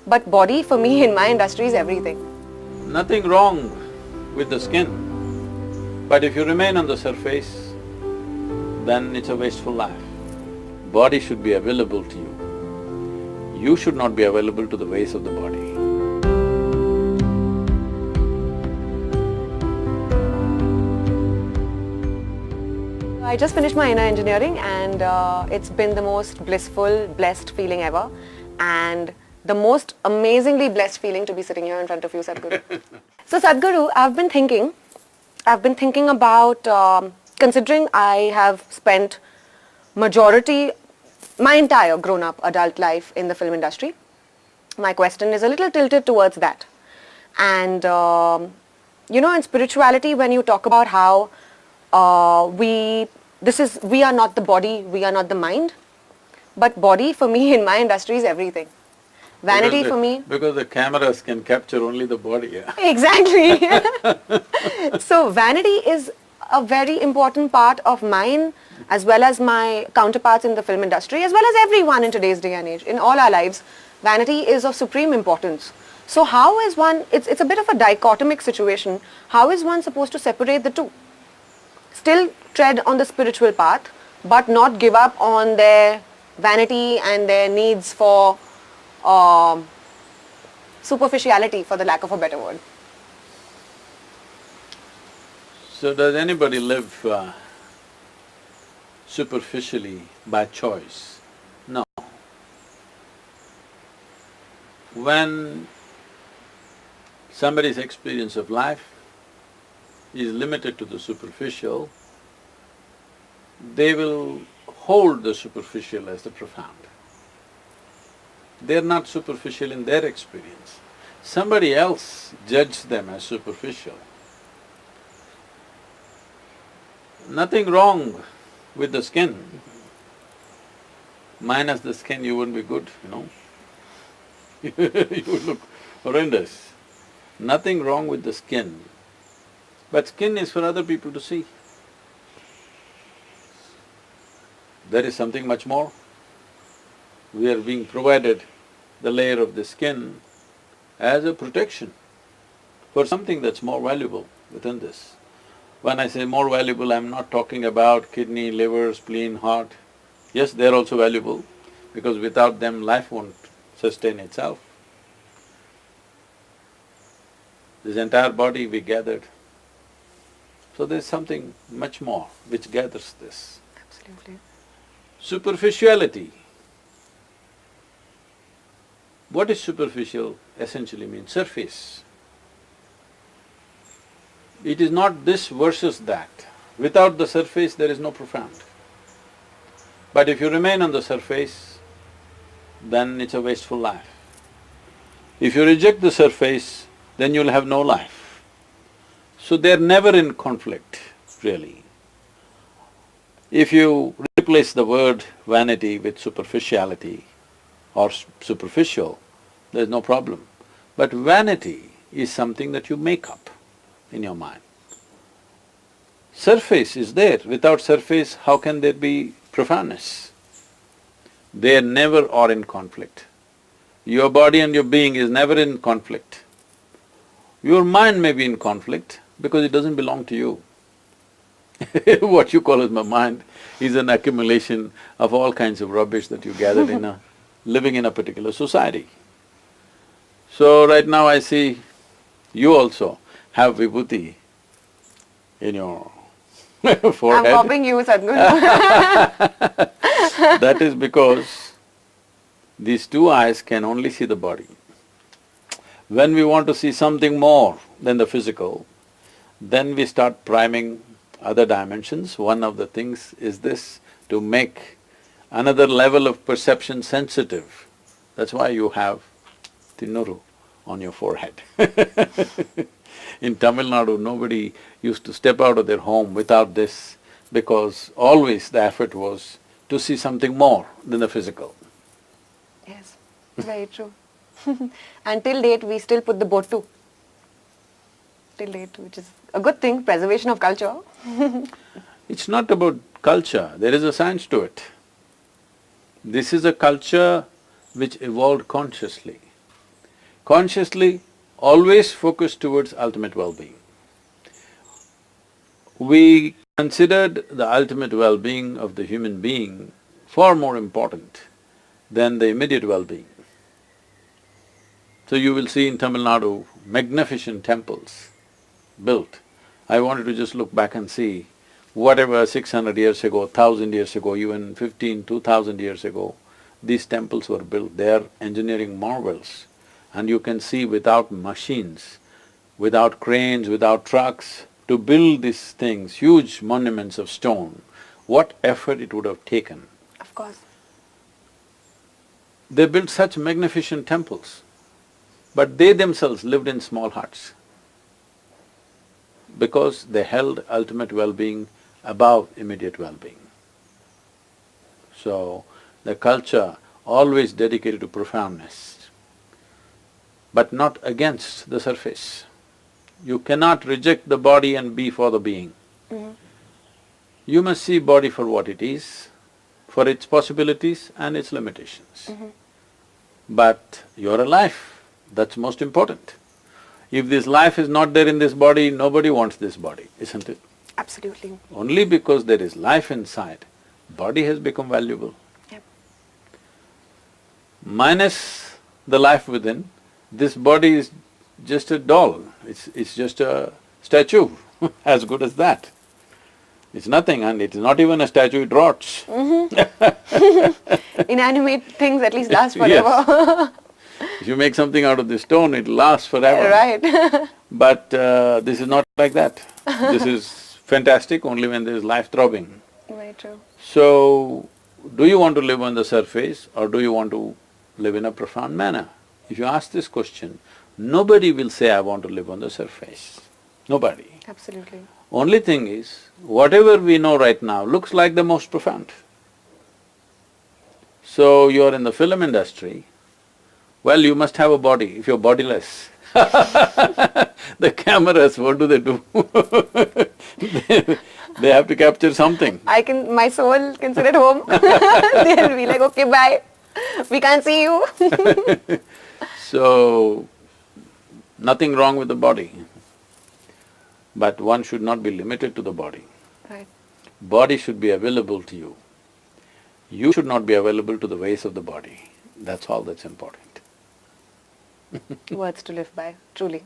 But body for me in my industry is everything. Nothing wrong with the skin, but if you remain on the surface, then it's a wasteful life. Body should be available to you. You should not be available to the ways of the body. I just finished my inner engineering and it's been the most blissful, blessed feeling ever, and the most amazingly blessed feeling to be sitting here in front of you, Sadhguru. So Sadhguru, I've been thinking about, considering I have spent my entire grown-up adult life in the film industry, my question is a little tilted towards that. And in spirituality, when you talk about how we are not the body, we are not the mind, but body for me in my industry is everything. Vanity for me… Because the cameras can capture only the body, yeah. Exactly. So vanity is a very important part of mine as well as my counterparts in the film industry, as well as everyone in today's day and age. In all our lives, vanity is of supreme importance. So how is one… it's a bit of a dichotomic situation. How is one supposed to separate the two? Still tread on the spiritual path, but not give up on their vanity and their needs for superficiality, for the lack of a better word. So does anybody live superficially by choice? No. When somebody's experience of life is limited to the superficial, they will hold the superficial as the profound. They're not superficial in their experience. Somebody else judged them as superficial. Nothing wrong with the skin. Minus the skin, you wouldn't be good, you know. You would look horrendous. Nothing wrong with the skin. But skin is for other people to see. There is something much more. We are being provided the layer of the skin as a protection for something that's more valuable within this. When I say more valuable, I'm not talking about kidney, liver, spleen, heart. Yes, they're also valuable because without them life won't sustain itself. This entire body we gathered. So there's something much more which gathers this. Absolutely. Superficiality. What is superficial essentially means? Surface. It is not this versus that. Without the surface, there is no profound. But if you remain on the surface, then it's a wasteful life. If you reject the surface, then you'll have no life. So they're never in conflict, really. If you replace the word vanity with superficiality or superficial, there's no problem. But vanity is something that you make up in your mind. Surface is there. Without surface, how can there be profoundness? They never are in conflict. Your body and your being is never in conflict. Your mind may be in conflict because it doesn't belong to you. What you call as my mind is an accumulation of all kinds of rubbish that you gathered in living in a particular society. So right now I see you also have vibhuti in your forehead. I'm copying you, Sadhguru. That is because these two eyes can only see the body. When we want to see something more than the physical, then we start priming other dimensions. One of the things is this, to make another level of perception sensitive. That's why you have Tinnuru on your forehead. In Tamil Nadu, nobody used to step out of their home without this because always the effort was to see something more than the physical. Yes, very true. And till date, we still put the botu. Till date, which is a good thing, preservation of culture. It's not about culture, there is a science to it. This is a culture which evolved consciously. consciously always focus towards ultimate well-being. We considered the ultimate well-being of the human being far more important than the immediate well-being. So you will see in Tamil Nadu magnificent temples built. I wanted to just look back and see whatever 600 years ago, 1000 years ago, even 2000 years ago, these temples were built. They are engineering marvels. And you can see without machines, without cranes, without trucks, to build these things, huge monuments of stone, what effort it would have taken. Of course. They built such magnificent temples, but they themselves lived in small huts because they held ultimate well-being above immediate well-being. So, the culture always dedicated to profoundness, but not against the surface. You cannot reject the body and be for the being. You must see body for what it is, for its possibilities and its limitations. But you're alive, that's most important. If this life is not there in this body, nobody wants this body, isn't it? Absolutely. Only because there is life inside, body has become valuable. Yep. Minus the life within, this body is just a doll, it's just a statue, as good as that. It's nothing and it's not even a statue, it rots. Inanimate things at least last Yes. forever. If you make something out of this stone, it lasts forever. Right. But this is not like that. This is fantastic only when there is life throbbing. Very true. So, do you want to live on the surface or do you want to live in a profound manner? If you ask this question, nobody will say, I want to live on the surface. Nobody. Absolutely. Only thing is, whatever we know right now looks like the most profound. So, you're in the film industry, well, you must have a body. If you're bodiless, the cameras, what do? They have to capture something. My soul can sit at home. They'll be like, okay, bye. We can't see you. So, nothing wrong with the body, but one should not be limited to the body. Right. Body should be available to you. You should not be available to the ways of the body. That's all that's important. Words to live by, truly.